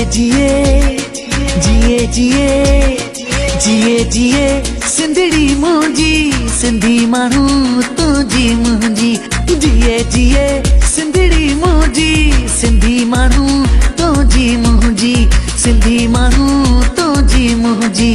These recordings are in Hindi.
जिए जिए जिए जिए जिए सिंधड़ी मुंहिंजी सिंधी माण्हू तुंहिंजी मुंहिंजी जिए जिए सिंधड़ी मुंहिंजी सिंधी माण्हू तुंहिंजी मुंहिंजी सिंधी माण्हू तुंहिंजी मुंहिंजी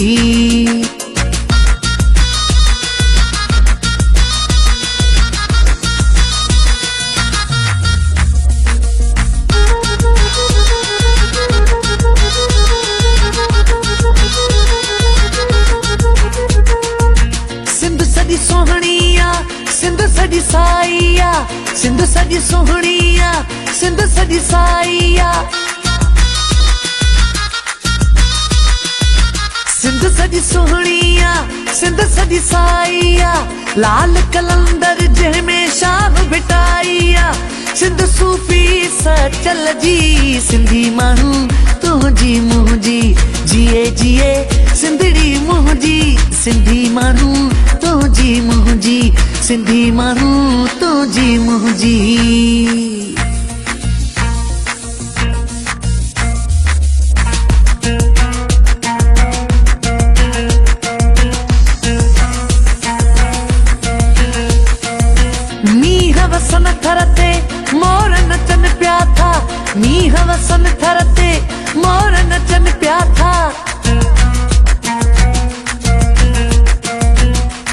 सोहणिया सिंध सॼी साईया सिंध सॼी सोहणिया सिंध सॼी साईया सिंध सॼी सोहणिया सिंध सॼी साईया लाल कलंदर जंहिंमें शाह बिटाईया सिंध सूफ़ी सचल जी सिंधी माण्हू तुंहिंजी मुंहिंजी जिए जिए सिंधड़ी मुंहिंजी सिंधी माण्हू तुंहिंजी मुंहिंजी सिंधी माण्हू तुंहिंजी मुंहिंजी मींहं वसन थर ते मोर नचन पिया था मींहं वसन थर ते मोर नचन पिया था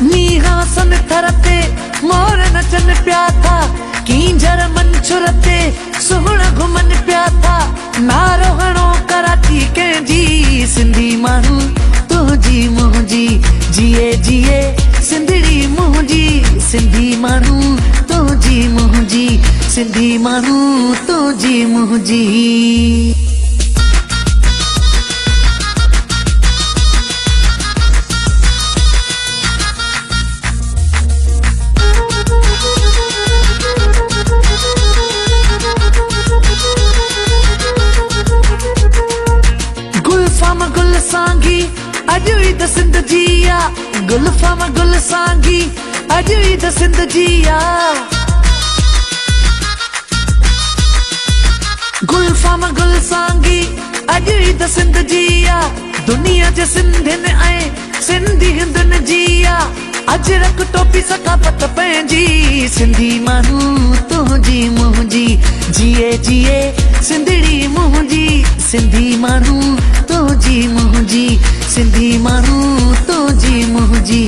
मींहं वसन थर ते मोर नचन पिया था कींजर मंछुर ते सुहिणा घुमन पिया था नारो हणो कराची कंहिंजी सिंधी माण्हू तुंहिंजी मुंहिंजी जिए जिए सिंधड़ी मुंहिंजी सिंधी माण्हू तुंहिंजी मुंहिंजी सिंधी माण्हू तुंहिंजी मुंहिंजी गुल सांगी अॼु ई त सिंध जी आ गुलफाम गुल सांगी अॼु ई त सिंध जी आ गुलफाम गुल सांगी अॼु ई त सिंध जी आ दुनिया जे सिंधियुनि ऐं सिंधी हिंदुनि जी आ अजरक टोपी सकाफत पंहिंजी सिंधी माण्हू तुंहिंजी मुंहिंजी जिए जिए सिंधड़ी मुंहिंजी सिंधी माण्हू तुंहिंजी मुंहिंजी सिंधी माण्हू तुंहिंजी मुंहिंजी